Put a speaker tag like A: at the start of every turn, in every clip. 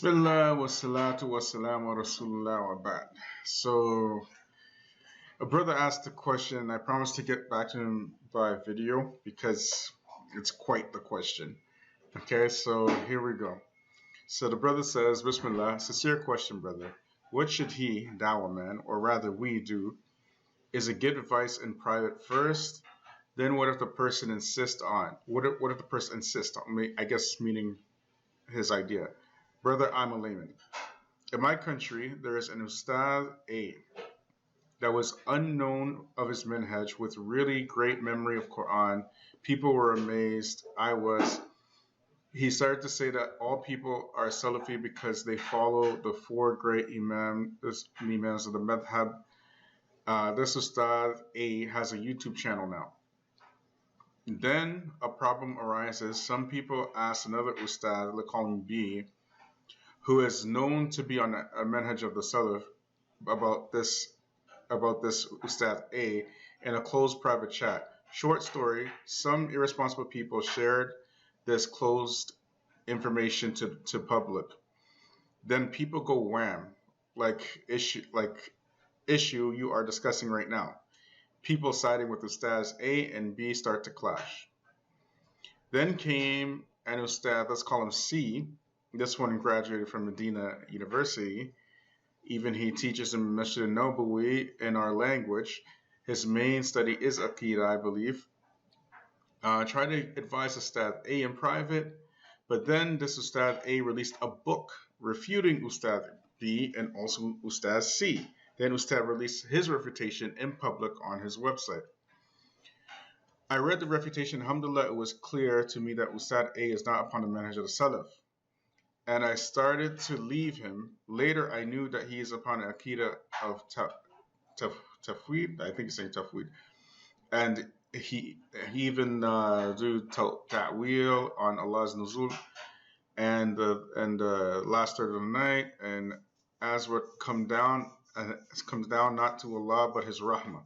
A: Bismillah wa salatu wa salam wa rasulullah wa ba'd. So, a brother asked a question. I promised to get back to him by video because it's quite the question. Okay, so here we go. So the brother says, Bismillah, sincere question, brother. What should he, Dawah Man, or rather we do? Is it give advice in private first? Then what if the person insists on? What if the person insists on? I guess meaning his idea. Brother, I'm a layman. In my country, there is an Ustad A that was unknown of his minhaj with really great memory of Quran. People were amazed. I was. He started to say that all people are Salafi because they follow the four great imams of the madhab. This Ustad A has a YouTube channel now. Then a problem arises. Some people ask another Ustad, let's call him B, who is known to be on a manhaj of the Salaf about this Ustad A in a closed private chat. Short story, some irresponsible people shared this closed information to public. Then people go wham, like issue you are discussing right now. People siding with Ustads A and B start to clash. Then came an Ustad, let's call him C. This one graduated from Medina University. Even he teaches in Masjid Nabawi in our language. His main study is Aqidah, I believe. Try to advise Ustad A in private, but then this Ustad A released a book refuting Ustad B and also Ustad C. Then Ustad released his refutation in public on his website. I read the refutation. Alhamdulillah, it was clear to me that Ustad A is not upon the manhaj of the Salaf. And I started to leave him. Later, I knew that he is upon an Aqidah of Tafweed. I think he's saying Tafweed. And he even do ta'wil on Allah's nuzul and the last third of the night. And as what comes down not to Allah but His rahmah.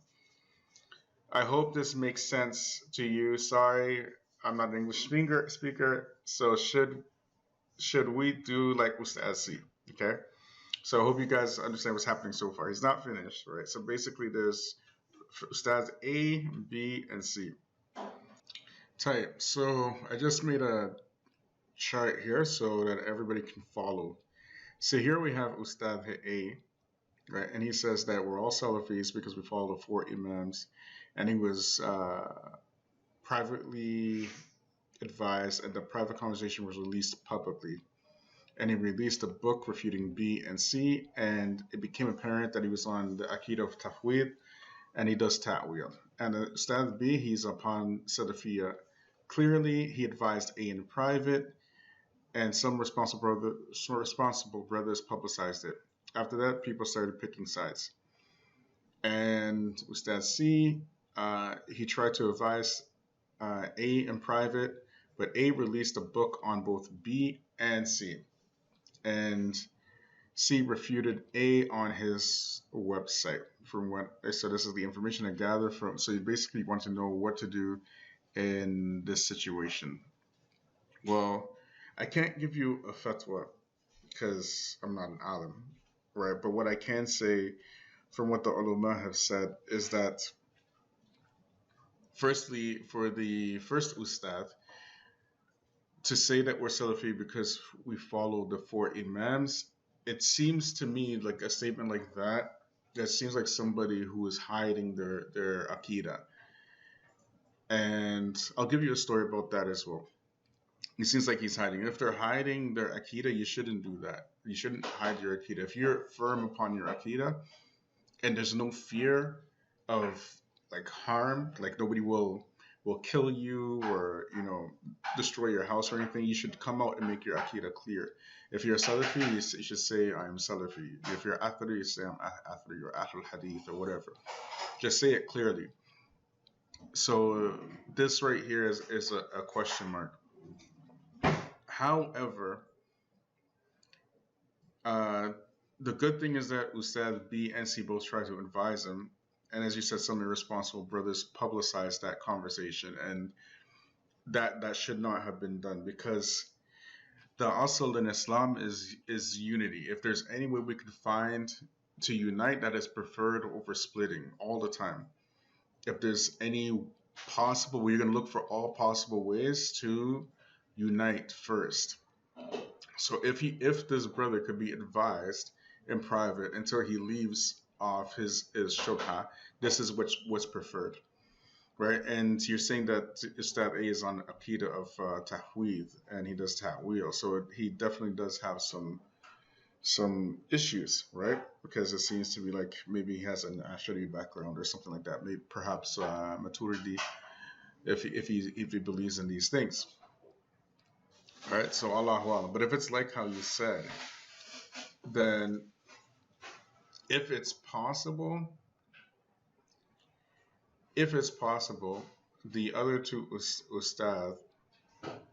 A: I hope this makes sense to you. Sorry, I'm not an English speaker. So should we do like Ustaz C? Okay. So I hope you guys understand what's happening so far. He's not finished, right? So basically there's Ustaz A, B, and C. Type. So I just made a chart here so that everybody can follow. So here we have Ustad A, right? And he says that we're all Salafis because we follow the four Imams. And he was privately advised, and the private conversation was released publicly. And he released a book refuting B and C, and it became apparent that he was on the Aqidah of Tafweed, and he does Ta'wil. And Ustad B, he's upon Salafiyya. Clearly, he advised A in private, and some responsible brothers publicized it. After that, people started picking sides. And Ustad C, he tried to advise A in private, but A released a book on both B and C. And C refuted A on his website. So this is the information I gathered from. So you basically want to know what to do in this situation. Well, I can't give you a fatwa because I'm not an alim, right? But what I can say from what the ulama have said is that firstly, for the first ustad, to say that we're Salafi because we follow the four imams, it seems to me like a statement like that, that seems like somebody who is hiding their Aqidah. And I'll give you a story about that as well. It seems like he's hiding. If they're hiding their Aqidah, you shouldn't do that. You shouldn't hide your Aqidah. If you're firm upon your Aqidah and there's no fear of like harm, like nobody will kill you or destroy your house or anything, you should come out and make your Aqidah clear. If you're a Salafi, you should say I am Salafi. If you're Athari, you say I'm Athari or Ahlul Hadith or whatever. Just say it clearly. So this right here is a question mark. However, the good thing is that Ustad B and C both try to advise him. And as you said, some irresponsible brothers publicized that conversation. And that should not have been done because The asl in Islam is unity. If there's any way we could find to unite, that is preferred over splitting all the time. If there's any possible, we're going to look for all possible ways to unite first. So if this brother could be advised in private until he leaves off his shubha, this is what's preferred, right? And you're saying that Ustad A is on Aqidah of Tahweed and he does Ta'wil, so he definitely does have some issues, right? Because it seems to be like maybe he has an Ashari background or something like that. Maybe perhaps Maturidi, if he believes in these things. All right, so Allahu Alam. But if it's like how you said, then if it's possible, if it's possible, the other two ustad,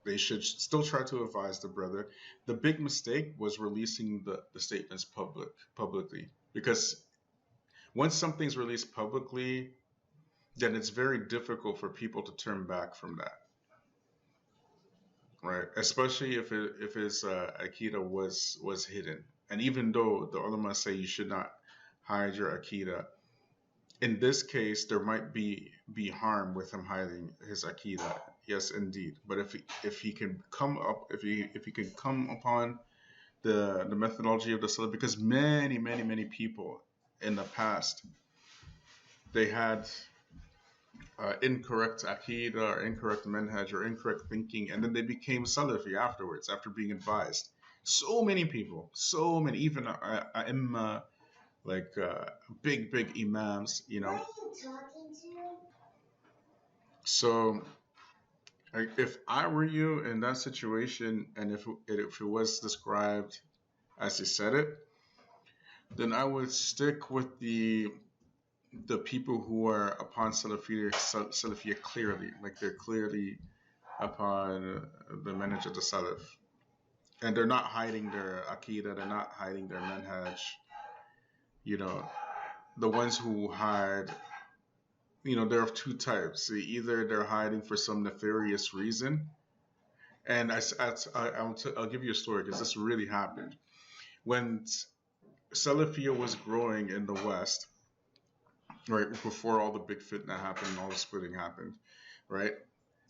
A: they should still try to advise the brother. The big mistake was releasing the statements publicly, because once something's released publicly, then it's very difficult for people to turn back from that, right? Especially if his akida was hidden. And even though the ulama say you should not hide your akida, in this case there might be harm with him hiding his akida. Yes, indeed. But if he can come up, if he can come upon the methodology of the Salaf, because many people in the past they had incorrect aqidah or incorrect manhaj or incorrect thinking, and then they became Salafi afterwards after being advised. So many people, so many, even imma, like big imams, you know. So if I were you in that situation, and if it was described as he said it, then I would stick with the people who are upon Salafiyya clearly, like they're clearly upon the manhaj of the Salaf. And they're not hiding their Aqidah, they're not hiding their manhaj. You know, the ones who hide, there are two types. Either they're hiding for some nefarious reason, and I'll give you a story because this really happened. When Salafiyya was growing in the West, right, before all the big fitna happened and all the splitting happened, right,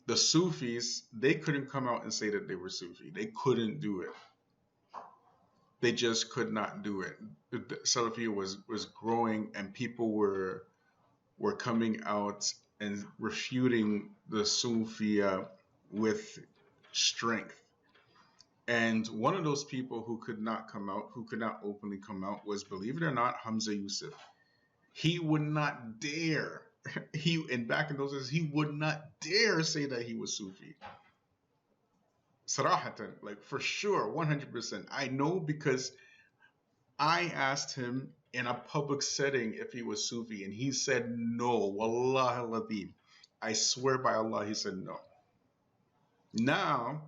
A: the Sufis, they couldn't come out and say that they were Sufi. They couldn't do it. They just could not do it. Salafiyya was growing, and people were coming out and refuting the Sufiya with strength. And one of those people who could not come out, who could not openly come out, was, believe it or not, Hamza Yusuf. He would not dare. And back in those days, he would not dare say that he was Sufi. Sarahatan, like for sure, 100%. I know because I asked him in a public setting if he was Sufi, and he said no. Wallah al-Adhim. I swear by Allah, he said no. Now,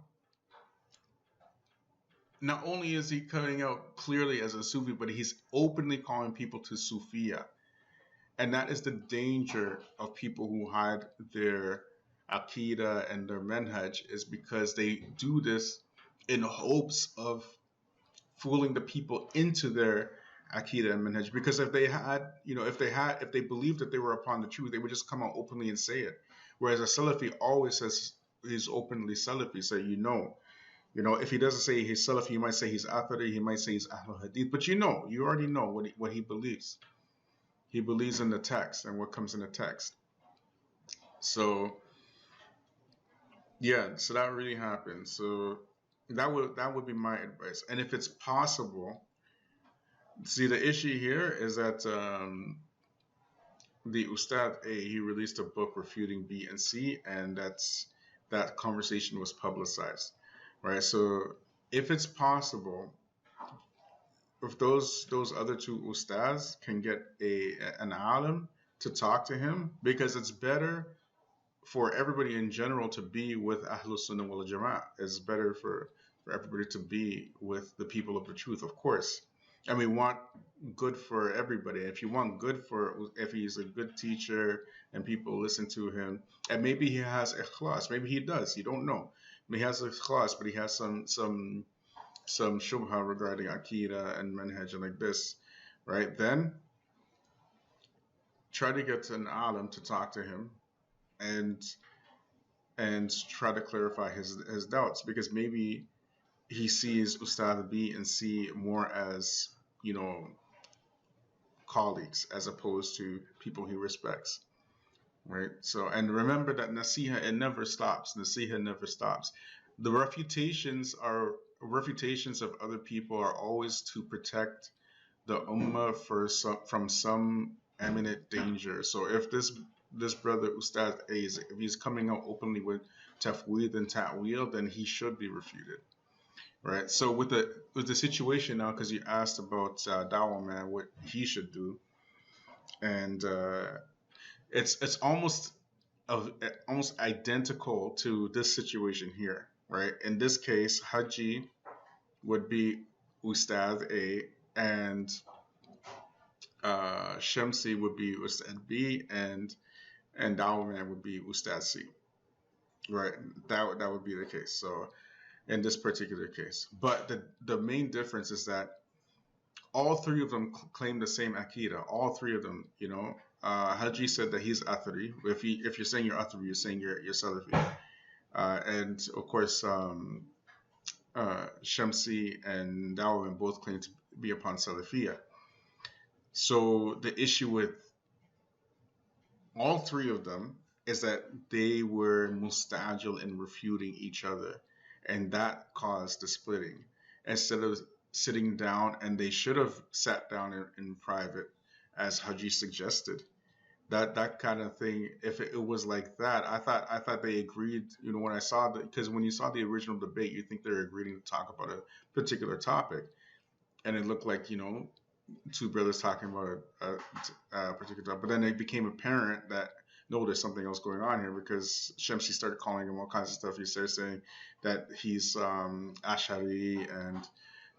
A: not only is he coming out clearly as a Sufi, but he's openly calling people to Sufiya. And that is the danger of people who hide their Aqidah and their manhaj, is because they do this in hopes of fooling the people into their Aqidah and manhaj. Because if they believed that they were upon the truth, they would just come out openly and say it. Whereas a Salafi always says he's openly Salafi. So if he doesn't say he's Salafi, he might say he's Athari, he might say he's Ahlul Hadith. But you already know what he believes. He believes in the text and what comes in the text. So yeah, so that really happened. So that would be my advice. And if it's possible, see, the issue here is that the Ustad A, he released a book refuting B and C, and that conversation was publicized, right? So if it's possible, if those other two ustads can get an alim to talk to him, because it's better for everybody in general to be with Ahlus Sunnah wal Jama'ah. It's better for everybody to be with the people of the truth, of course. And we want good for everybody. If he's a good teacher and people listen to him, and maybe he has ikhlas, maybe he does, you don't know. He has ikhlas, but he has some some shubha regarding akida and manhaj and like this, right? Then try to get an alim to talk to him and try to clarify his doubts, because maybe he sees Ustad B and C more as, you know, colleagues as opposed to people he respects, right? So, and remember that nasiha, it never stops. Nasiha never stops. The refutations of other people are always to protect the ummah from some imminent danger. So if this brother Ustad A, if he's coming out openly with tafweed and ta'wil, then he should be refuted, right? So with the situation now, because you asked about Dawah Man, what he should do, and it's almost identical to this situation here, right? In this case, Haji would be Ustad A, and Shamsi would be Ustad B, and Dawah Man would be Ustad C, right? That would be the case. So in this particular case, but the main difference is that all three of them claim the same akida. All three of them, you know. Haji said that he's Athari. If you're saying you're Athari, you're saying you're Salafi. And of course, Shamsi and Dawah both claim to be upon Salafiyah. So the issue with all three of them is that they were mustajil in refuting each other, and that caused the splitting. Instead of sitting down, and they should have sat down in private, as Haji suggested. That kind of thing. If it was like that, I thought they agreed. You know, when I saw because when you saw the original debate, you think they're agreeing to talk about a particular topic, and it looked like, you know, two brothers talking about a particular topic. But then it became apparent that no, there's something else going on here, because Shamsi started calling him all kinds of stuff. He started saying that he's Ashari and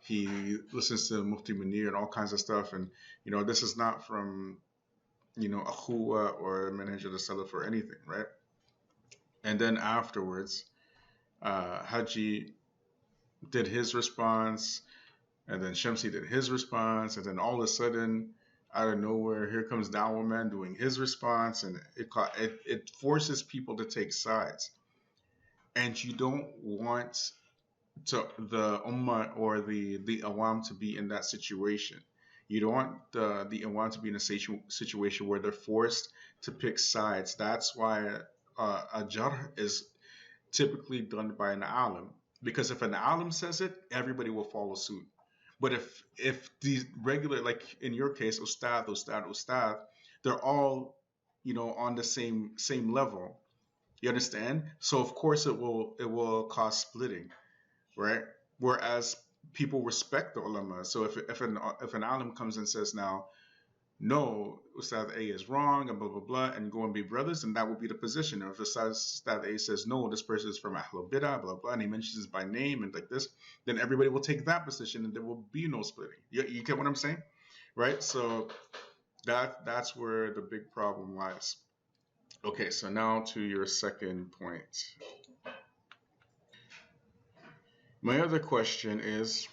A: he listens to Mufti Munir and all kinds of stuff. And, you know, this is not from, you know, Akhuwa or Manhaj al-Salaf or anything, right? And then afterwards, Haji did his response, and then Shamsi did his response, and then all of a sudden, out of nowhere, here comes Dawah Man doing his response, and it forces people to take sides. And you don't want the ummah or the awam to be in that situation. You don't want the awam to be in a situation where they're forced to pick sides. That's why a jarh is typically done by an alim, because if an alim says it, everybody will follow suit. But if these regular, like in your case, ustad, they're all, you know, on the same level. You understand? So of course it will cause splitting, right? Whereas people respect the ulama. So if an alim comes and says, now, no, Ustad A is wrong and blah blah blah, and go and be brothers, and that would be the position. Or if Ustad A says, no, this person is from Ahlul Bidah, blah blah, and he mentions by name and like this, then everybody will take that position, and there will be no splitting. You get what I'm saying, right? So that's where the big problem lies. Okay, so now to your second point. My other question is,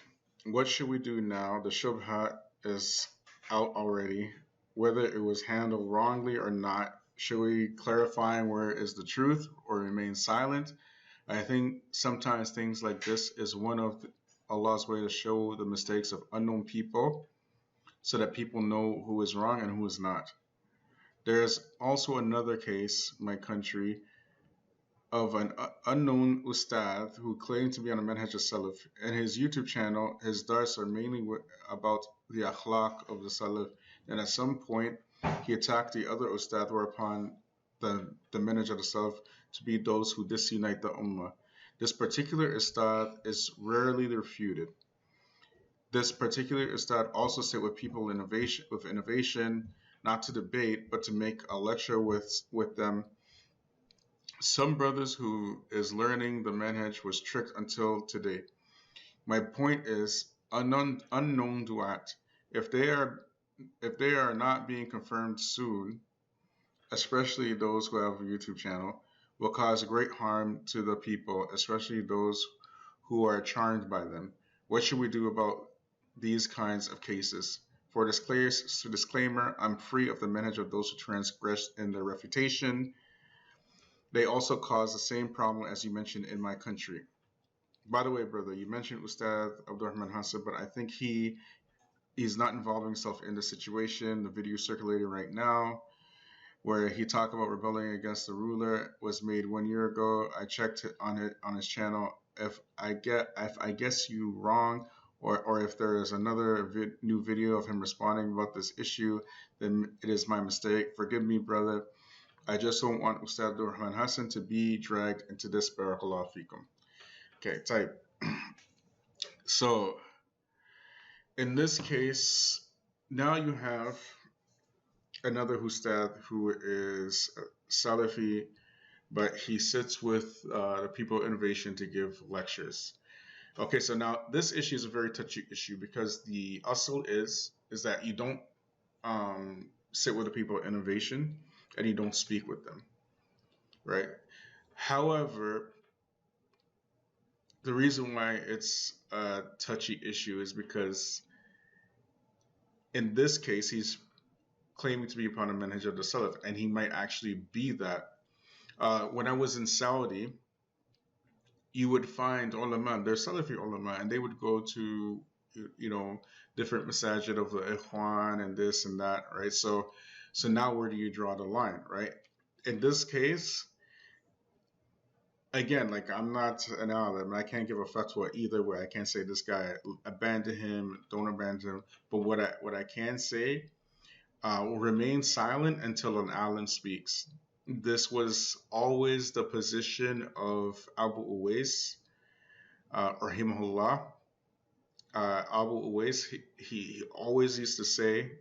A: what should we do now? The shubha is out already. Whether it was handled wrongly or not, should we clarify where is the truth or remain silent? I think sometimes things like this is one of Allah's way to show the mistakes of unknown people, so that people know who is wrong and who is not. There's also another case, my country, of an unknown ustad who claimed to be on a manhaj al-salaf. In his YouTube channel, his dars are mainly about the akhlaq of the salaf, and at some point he attacked the other ustad who were upon the manhaj al-salaf to be those who disunite the ummah. This particular ustad is rarely refuted. This particular ustad also sit with people with innovation, not to debate, but to make a lecture with them. Some brothers who is learning the manhaj was tricked until today. My point is, unknown du'at, if they are not being confirmed soon, especially those who have a YouTube channel, will cause great harm to the people, especially those who are charmed by them. What should we do about these kinds of cases? For disclaimer, I'm free of the manage of those who transgress in their refutation. They also cause the same problem as you mentioned in my country. By the way, brother, you mentioned Ustad Abdurrahman Hassan, but I think he's not involving himself in the situation. The video circulating right now, where he talked about rebelling against the ruler, was made 1 year ago. I checked it on his channel. If I guess you wrong, or if there is another new video of him responding about this issue, then it is my mistake. Forgive me, brother. I just don't want Ustad Abdurrahman Hassan to be dragged into this. Barakallah fikum. Okay, type. So in this case, now you have another Ustad who is Salafi, but he sits with the People of Innovation to give lectures. Okay, so now this issue is a very touchy issue because the asl is that you don't sit with the People of Innovation and you don't speak with them, right? However, the reason why it's a touchy issue is because in this case, he's claiming to be upon a manhaj of the Salaf, and he might actually be that. When I was in Saudi, you would find ulama, they're Salafi ulama, and they would go to, different masajid of the Ikhwan and this and that, right? So now where do you draw the line, right? In this case, again, like I'm not an alim, I can't give a fatwa either way. I can't say this guy abandon him, don't abandon him. But what I can say, will remain silent until an alim speaks. This was always the position of Abu Uwais, rahimahullah. Abu Uwais, he always used to say,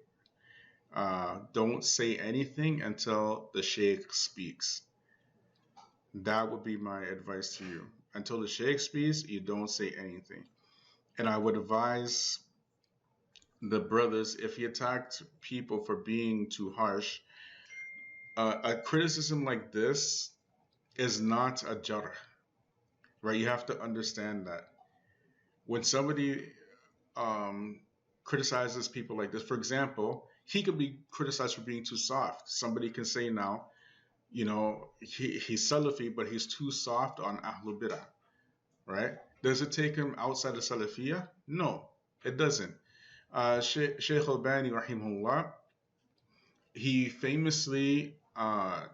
A: don't say anything until the sheikh speaks. That would be my advice to you. Until the sheikh speaks, you don't say anything. And I would advise the brothers, if he attacked people for being too harsh, a criticism like this is not a jarh, right? You have to understand that. When somebody criticizes people like this, for example, he could be criticized for being too soft. Somebody can say now, he's Salafi, but he's too soft on Ahlul Bidah, right? Does it take him outside of Salafiyah? No, it doesn't. Shaykh Albani, rahimahullah, he famously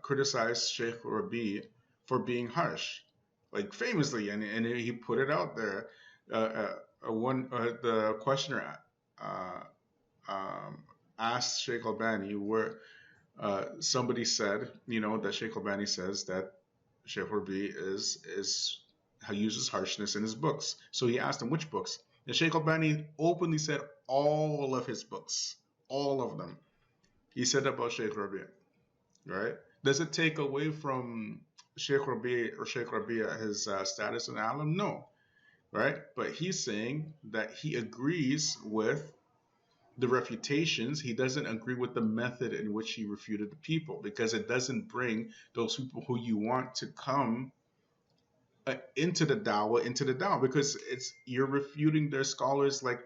A: criticized Sheikh Rabi for being harsh, like famously, and he put it out there. The questioner asked Sheikh Albani where somebody said, that Sheikh Albani says that Sheikh Rabi uses harshness in his books. So he asked him which books, and Sheikh Albani openly said all of his books, all of them. He said about Sheikh Rabi, right? Does it take away from Sheikh Rabi his status in alim? No, right? But he's saying that he agrees with the refutations. He doesn't agree with the method in which he refuted the people, because it doesn't bring those people who you want to come into the dawah, because you're refuting their scholars like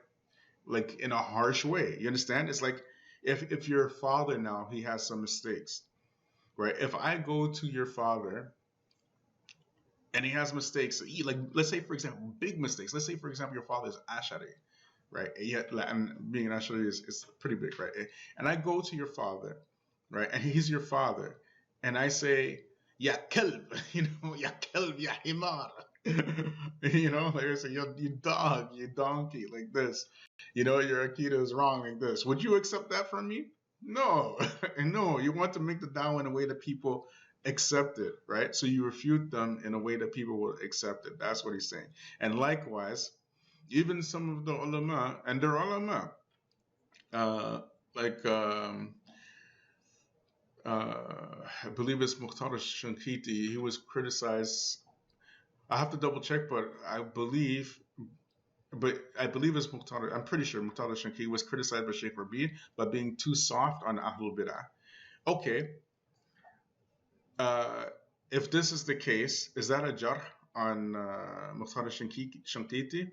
A: in a harsh way. You understand? It's like if your father now, he has some mistakes, right? If I go to your father and he has mistakes, like let's say for example, big mistakes. Let's say for example, your father is Ashari, right? And being an Ashari is pretty big, right? And I go to your father, right? And he's your father, and I say, "Ya kalb," "Ya kalb, ya himar," like I say, you dog, you donkey, like this. Your akida is wrong, like this. Would you accept that from me? No, no. You want to make the dawah in a way that people accept it, right? So you refute them in a way that people will accept it. That's what he's saying. And likewise, even some of the ulama, and they're ulama, like I believe it's Mukhtar Shankiti, he was criticized. I have to double check, but I believe it's Mukhtar. I'm pretty sure Mukhtar Shankiti was criticized by Sheikh Rabi by being too soft on Ahlul Bidah. Okay, if this is the case, is that a jarh on Mukhtar Shankiti?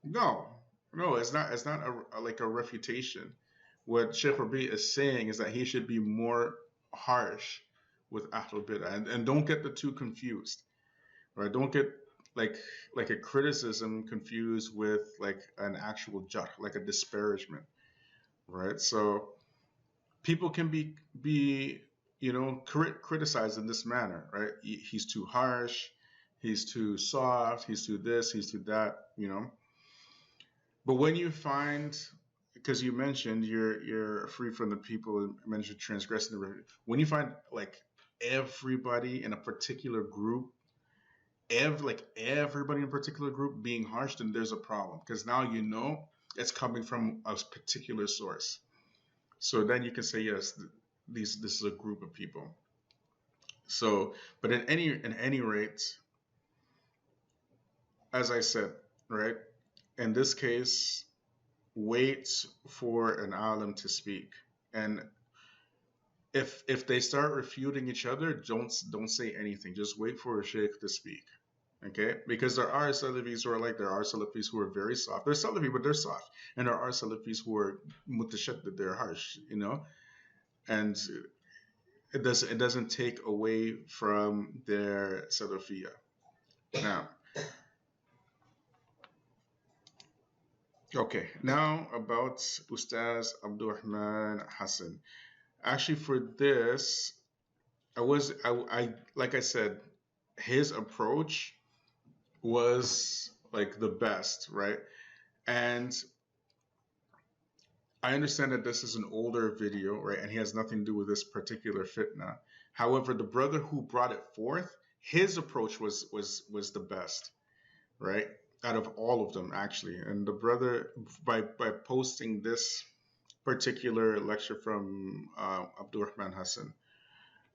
A: No, no, it's not like a refutation. What Sheikh Rabi is saying is that he should be more harsh with Ahlul Bid'ah, and don't get the two confused, right? Don't get like like a criticism confused with like an actual jarh, like a disparagement, right? So people can be criticized in this manner, right? He's too harsh, he's too soft, he's too this, he's too that, but when you find, because you mentioned you're free from the people, and mentioned transgressing the, when you find like everybody in a particular group, like everybody in a particular group being harsh, then there's a problem, because now it's coming from a particular source. So then you can say yes, this is a group of people. So, but in any rate, as I said, right, in this case, wait for an alim to speak, and if they start refuting each other, don't say anything. Just wait for a sheikh to speak. Okay, because there are Salafis who are like, there are Salafis who are very soft. They're Salafi, but they're soft, and there are Salafis who are mutashaddid, they're harsh. And it doesn't take away from their Salafiyah. Now, okay, now about Ustaz Abdurrahman Hassan. Actually, for this, I like I said, his approach was like the best, right? And I understand that this is an older video, right? And he has nothing to do with this particular fitna. However, the brother who brought it forth, his approach was the best, right? Out of all of them, actually. And the brother, by posting this particular lecture from Abdurrahman Hassan,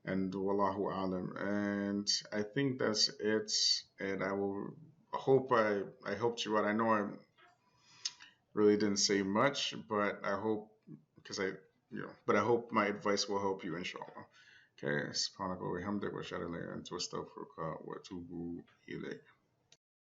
A: and wallahu alam. And I think that's it. And I will hope I helped you out. I know I really didn't say much, but I hope, because but I hope my advice will help you, inshallah. Okay, subhanaka wa bihamdik wa shalla wa atubu ilayk.